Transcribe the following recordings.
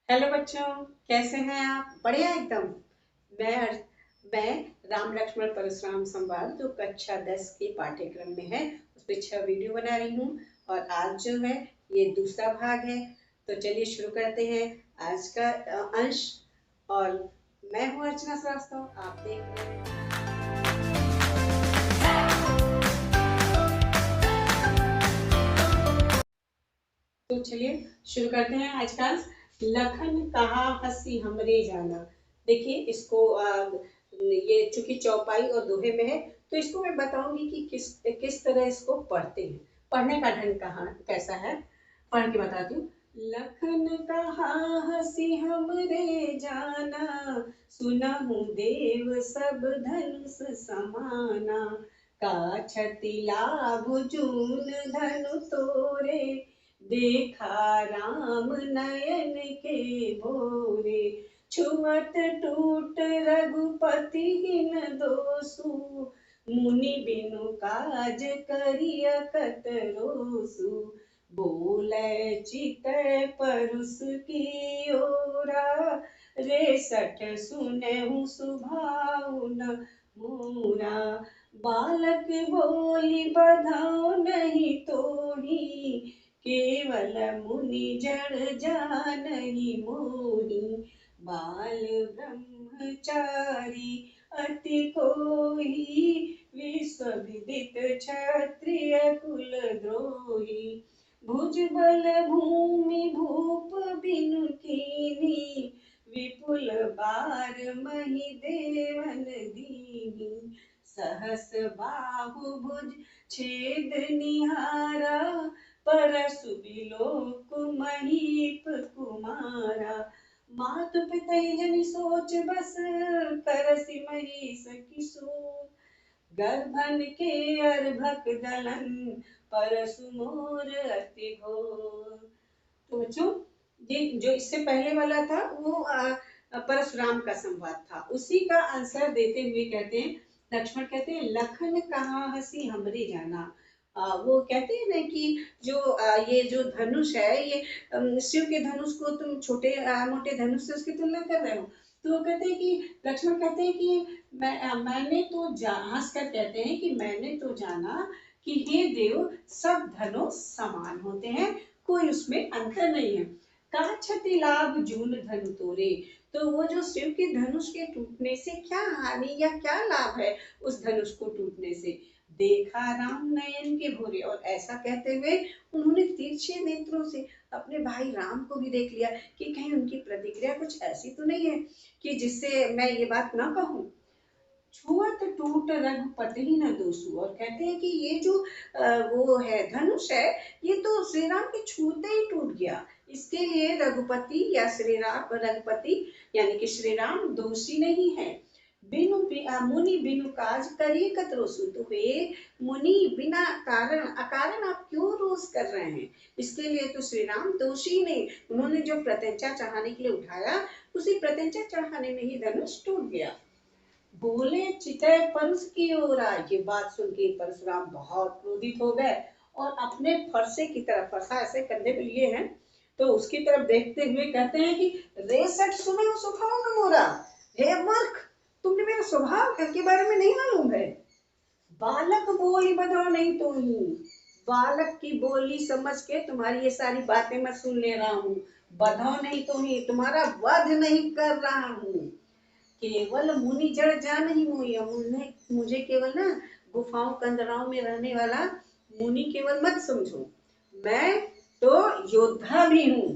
Hello बच्चों, कैसे हैं आप? बढ़िया एकदम। मैं मैं राम लक्ष्मण परशुराम संवाद जो कक्षा 10 के पाठ्यक्रम में है उस पे 6 वीडियो बना रही हूँ। और आज जो है ये दूसरा भाग है। तो चलिए शुरू करते हैं आज का अंश। और मैं हूँ अर्चना श्रीवास्तव, आप देख रहे हैं। तो चलिए शुरू करते हैं आज का। लखन कहा हंसी हमरे जाना। देखिए इसको ये चूंकि चौपाई और दोहे में है तो इसको मैं बताऊंगी कि किस किस तरह इसको पढ़ते हैं। पढ़ने का ढंग कहाँ कैसा है, पढ़ के बताती हूँ। लखन कहा हंसी हमरे जाना, सुनहु देव सब धनुष समाना। काछति लाभ जून धनु तोरे, देखा राम नयन के भोरे। छुअत टूट रघुपति हिन दोसु, मुनि बिनु काज करिया कत रोसु। बोले चितै परुस की ओरा, रेसठ सुनहु सुभाउ न मोरा। बालक बोली बधाओ नहीं तोही, केवल मुनि जड़ जानहि मोहि। बाल ब्रह्मचारी अति कोई, विश्व विदित क्षत्रिय कुल द्रोही। भुजबल भूमि भूप बिनु कीनी, विपुल बार मही देवन दीनी। सहस बाहु भुज छेद निहारा, परसु बिलोक महीप कुमारा। मातु पितहि जनि सोच बस, करसि महिष किशोर। गर्भन के अर्भक दलन, परसु मोर अति घोर। तो बच्चों ये जो इससे पहले वाला था वो परशुराम का संवाद था, उसी का आंसर देते हुए कहते हैं, लक्ष्मण कहते हैं लखन कहाँ हंसी हमरे जाना। वो कहते हैं ना कि जो ये जो धनुष है ये शिव के धनुष को तुम छोटे मोटे धनुष से उसकी तुलना कर रहे हो। तो वो कहते हैं कि लक्ष्मण कहते हैं कि मैंने तो हंस कर कहते हैं कि मैंने तो जाना कि हे देव सब धनुष समान होते हैं, कोई उसमें अंतर नहीं है। काछति लाभ जून धनु तोरे। तो वो जो शिव के धनुष के टूटने से क्या हानि या क्या लाभ है उस धनुष को टूटने से। देखा राम नयन के भोरे, और ऐसा कहते हुए उन्होंने तिरछे नेत्रों से अपने भाई राम को भी देख लिया कि कहीं उनकी प्रतिक्रिया कुछ ऐसी तो नहीं है कि जिससे मैं ये बात ना कहूं। छुअत टूट रघुपति न दोसु, और कहते हैं कि ये जो वो है धनुष है ये तो श्री राम के छूते ही टूट गया। इसके लिए रघुपति या श्री राम रघुपति यानी कि श्री राम दोषी नहीं है। बिनु मुनि बिनु काज करिए कत रोसु। तो वे मुनि बिना कारण अकारण आप क्यों रोष कर रहे हैं, इसके लिए तो श्री राम दोषी नहीं। उन्होंने जो प्रत्यंचा चढ़ाने के लिए उठाया उसी प्रत्यंचा चढ़ाने में ही धनुष टूट गया। बोले चितय परस की ओरा। ये बात सुन के परशुराम बहुत क्रोधित हो गए और अपने फरसे की तरफ, फरसा ऐसे कंधे पे लिए हैं तो उसकी तरफ देखते हुए कहते हैं कि रेसठ सुने स्वभाव न मोरा। हे मूर्ख, तुमने मेरा स्वभाव के बारे में नहीं मालूम है। बालक बोली बधाओ नहीं तो ही, बालक की बोली समझ के तुम्हारी ये सारी बातें मैं सुन ले रहा हूँ। बधाओ नहीं तो ही, तुम्हारा वध नहीं कर रहा हूँ। केवल मुनि जड़ जान ही मोहि। मुझे केवल ना गुफाओं कंदराओं में रहने वाला मुनि केवल मत समझो, मैं तो योद्धा भी हूँ।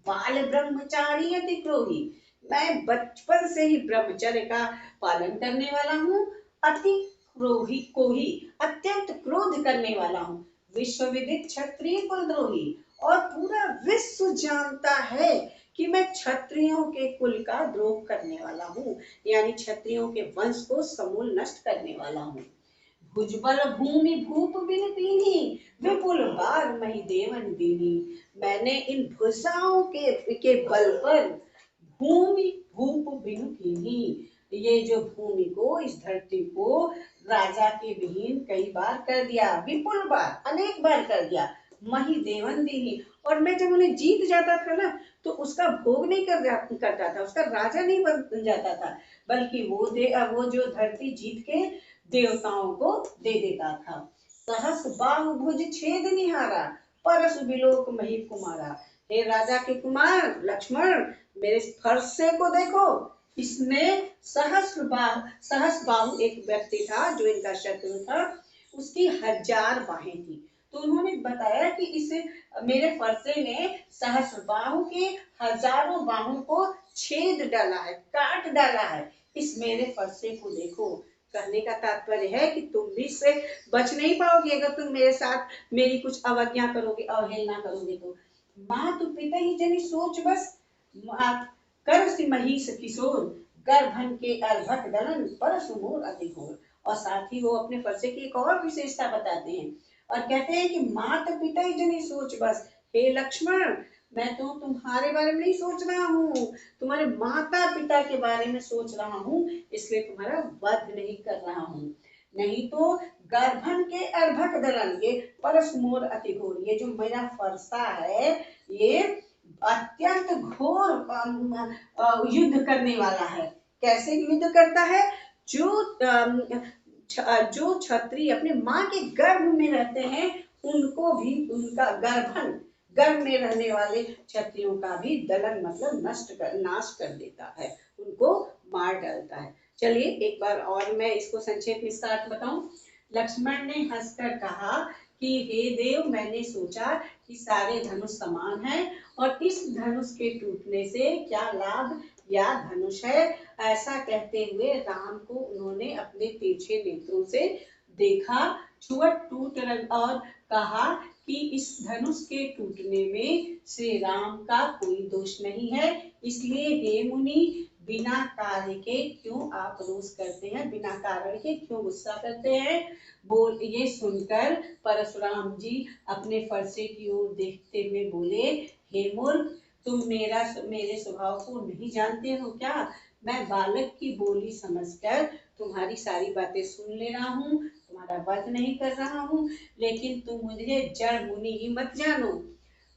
बाल ब्रह्मचारी अति क्रोही, मैं बचपन से ही ब्रह्मचर्य का पालन करने वाला हूँ। अति क्रोही कोही, अत्यंत क्रोध करने वाला हूँ। विश्व विदित क्षत्रिय कुलद्रोही, और पूरा विश्व जानता है कि मैं क्षत्रियों के कुल का द्रोह करने वाला हूँ, यानी क्षत्रियों के वंश को समूल नष्ट करने वाला हूँ। भुजबल भूमि भूप बिन कीन्ही, विपुल बार मही देवन दीनी। मैंने इन भुजाओं के बल पर भूमि भूप बिन कीन्ही, ये जो भूमि को, इस धरती को राजा के विहीन कई बार कर दिया, विपुल बार अनेक बार कर दिया। मही देवन दीनी। और मैं जब उन्हें जीत जाता था ना तो उसका भोग नहीं करता था, उसका राजा नहीं बन जाता था, बल्कि वो जो धरती जीत के देवताओं को दे देता था। सहस बाहु भुज छेद निहारा, परस बिलोक मही कुमारा। हे राजा के कुमार लक्ष्मण, मेरे फरसे को देखो, इसमें सहस बाहु एक व्यक्ति था जो इनका शत्रु था, उसकी 1000 बाहें थी। तो उन्होंने बताया कि इस मेरे फरसे ने सहस्रबाहु के हजारों बाहों को छेद डाला है, काट डाला है, इस मेरे फरसे को देखो। कहने का तात्पर्य है कि तुम भी इससे बच नहीं पाओगे अगर तुम मेरे साथ मेरी कुछ अवज्ञा करोगे, अवहेलना करोगे तो। मातु पिता ही जनी सोच बस, कर सी महिष किशोर, गर्भन के अर्भक दलन परसु मोर अति घोर। और साथ ही वो अपने फरसे की एक और विशेषता बताते हैं और कहते हैं कि माता पिता ही जनी सोच बस, हे लक्ष्मण, मैं तो तुम्हारे बारे में नहीं सोच रहा हूँ, तुम्हारे माता पिता के बारे में सोच रहा हूँ, इसलिए तुम्हारा वध नहीं कर रहा हूँ। नहीं तो गर्भन के अर्भक दलन, ये परस मोर अति घोर, ये जो मेरा फरसा है ये अत्यंत घोर युद्ध करने वाला है। कैसे युद्ध करता है? जो क्षत्रिय अपने माँ के गर्भ में रहते हैं उनको भी, उनका गर्भ में रहने वाले क्षत्रियों का भी दलन मतलब नाश कर देता है, उनको मार डालता है। चलिए एक बार और मैं इसको संक्षेप में इसका बताऊं। लक्ष्मण ने हंसकर कहा कि हे देव, मैंने सोचा कि सारे धनुष समान हैं और इस धनुष के टूटने से क्या लाभ या धनुष है। ऐसा कहते हुए राम को उन्होंने अपने तिरछे नेत्रों से देखा, छुअट टूट और कहा कि इस धनुष के टूटने में श्री राम का कोई दोष नहीं है, इसलिए हे मुनि, बिना कार्य के क्यों आप रोष करते हैं, बिना कारण के क्यों गुस्सा करते हैं। बोल ये सुनकर परशुराम जी अपने फरसे की ओर देखते हुए बोले, हे मूर्ख, तुम मेरे स्वभाव को नहीं जानते हो क्या? मैं बालक की बोली समझकर तुम्हारी सारी बातें सुन ले रहा हूँ, तुम्हारा वध नहीं कर रहा हूँ, लेकिन तुम मुझे जड़ मुनि ही मत जानो,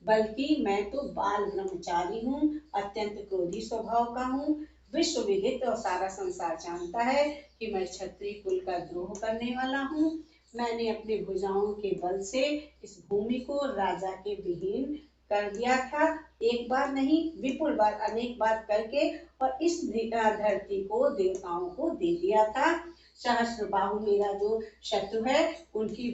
बल्कि मैं तो बाल ब्रह्मचारी हूँ, अत्यंत क्रोधी स्वभाव का हूँ। विश्व विदित और सारा संसार जानता है कि मैं क्षत्रिय कुल का द्रोह करने वाला हूँ। मैंने अपने भुजाओं के बल से इस भूमि को राजा के विहीन कर दिया था, एक बार नहीं विपुल बार, अनेक बार करके, और इस धरती को देवताओं को दे दिया था। सहस्रबाहु मेरा जो शत्रु है उनकी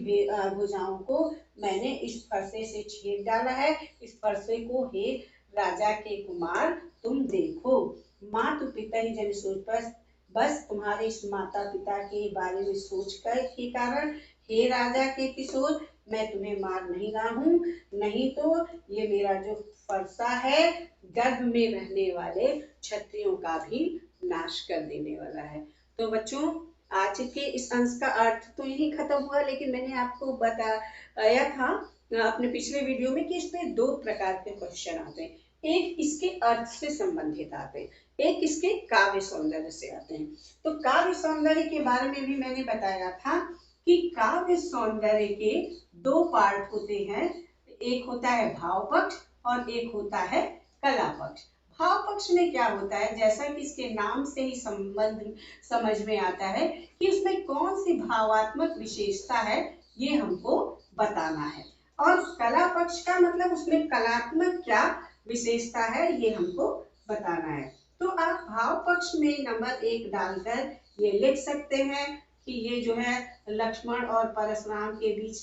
भुजाओं को मैंने इस फरसे से छेद डाला है। इस फरसे को हे राजा के कुमार तुम देखो। मातु पिता ही जन सोच बस तुम्हारे इस माता पिता के बारे में सोच कर के कारण हे राजा के किशोर, मैं तुम्हें मार नहीं रहा हूँ, नहीं तो ये मेरा जो फरसा है गर्भ में रहने वाले क्षत्रियों का भी नाश कर देने वाला है। तो बच्चों, आज के इस अंश का अर्थ तो यही खत्म हुआ, लेकिन मैंने आपको बताया था अपने पिछले वीडियो में कि इसमें 2 प्रकार के क्वेश्चन आते हैं, एक इसके अर्थ से संबंधित आते हैं, एक इसके काव्य सौंदर्य से आते हैं। तो काव्य सौंदर्य के बारे में भी मैंने बताया था कि काव्य सौंदर्य के 2 पार्ट होते हैं, एक होता है भाव पक्ष और एक होता है कला पक्ष। भाव पक्ष में क्या होता है, जैसा कि इसके नाम से ही संबंध समझ में आता है कि उसमें कौन सी भावात्मक विशेषता है ये हमको बताना है, और कला पक्ष का मतलब उसमें कलात्मक क्या विशेषता है ये हमको बताना है। तो आप भाव पक्ष में नंबर 1 डालकर ये लिख सकते हैं कि ये जो है लक्ष्मण और परशुराम के बीच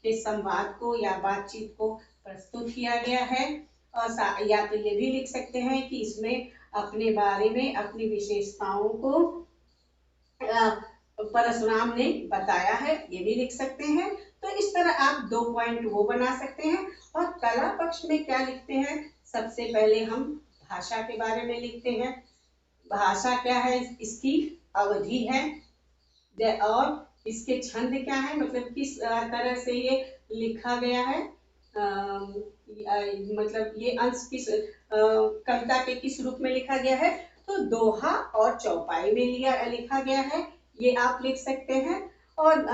के संवाद को या बातचीत को प्रस्तुत किया गया है। और या तो ये भी लिख सकते हैं कि इसमें अपने बारे में अपनी विशेषताओं को परशुराम ने बताया है, ये भी लिख सकते हैं। तो इस तरह आप 2 पॉइंट वो बना सकते हैं। और कला पक्ष में क्या लिखते हैं, सबसे पहले हम भाषा के बारे में लिखते हैं। भाषा क्या है, इसकी अवधि है और इसके छंद क्या है, मतलब किस तरह से ये लिखा गया है, मतलब ये अंश किस कविता के किस रूप में लिखा गया है। तो दोहा और चौपाई में लिखा गया है, ये आप लिख सकते हैं। और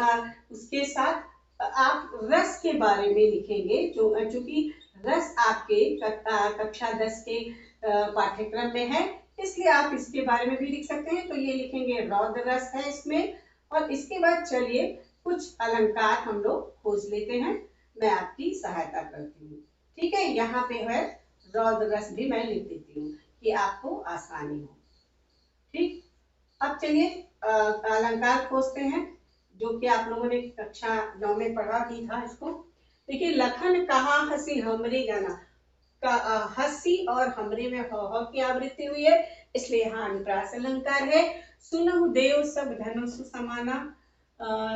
उसके साथ आप रस के बारे में लिखेंगे, जो चूंकि रस आपके कक्षा 10 के पाठ्यक्रम में है, इसलिए आप इसके बारे में भी लिख सकते हैं। तो ये लिखेंगे रौद्र रस है इसमें। और इसके बाद चलिए कुछ अलंकार हम लोग खोज लेते हैं, मैं आपकी सहायता करती हूँ। ठीक है, यहाँ पे है रौद्र रस भी मैं लिख देती हूँ कि आपको आसानी हो। ठीक, अब चलिए अलंकार खोजते हैं, जो कि आप लोगों ने कक्षा 9 में पढ़ा भी था इसको। देखिए, लखन कहा हंसी हमरे गाना का हंसी और हमरे में ह की आवृत्ति हुई है, इसलिए यहाँ अनुप्रास अलंकार है। सुनहु देव सब धनुष समाना,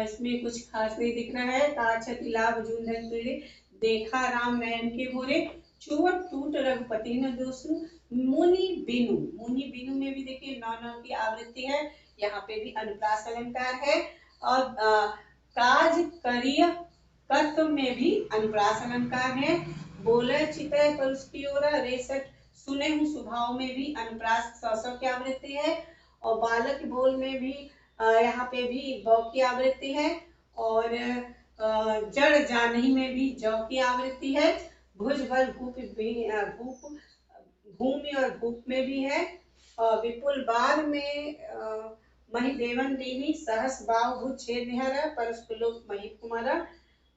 इसमें कुछ खास नहीं दिख रहा है। काछति लाभ झुंझन तुरे, देखा राम नयन के भोरे, चुवट टूट रघुपति न दोसु, मुनि बिनु। मुनि बिनु में भी देखिए नौ नौ की आवृत्ति है, यहाँ पे भी अनुप्रास अलंकार है। और काज करिय कर्त में भी अनुप्रास अलंकार है। बोले चितय परुष्टि ओरा, रेसठ सुने हूँ स्वभाव में भी अनुप्रास सौ की आवृत्ति है। और बालक बोल में भी यहाँ पे भी ब की आवृत्ति है। और जड़ जानही में भी ज की आवृत्ति है। भुज बल भूप भूप भूमि और भूप में भी है। विपुल बार में मही देवन देवी, सहस बाव भुज छेद निहरा, परस्पुलोक मही कुमारा।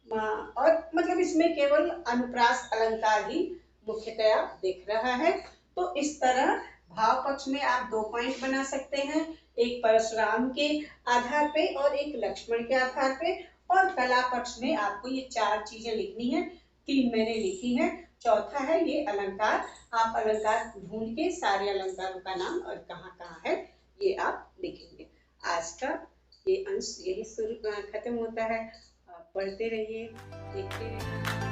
और मतलब इसमें केवल अनुप्रास अलंकार ही मुख्यतया दिख रहा है। तो इस तरह भाव पक्ष में आप 2 पॉइंट बना सकते हैं, एक परशुराम के आधार पे और एक लक्ष्मण के आधार पे। और कला पक्ष में आपको ये 4 चीजें लिखनी है, 3 मैंने लिखी है, चौथा है ये अलंकार। आप अलंकार ढूंढ के सारे अलंकारों का नाम और कहाँ कहाँ है ये आप लिखेंगे। आज का ये अंश यही शुरू खत्म होता है। पढ़ते रहिए, देखते रहिए।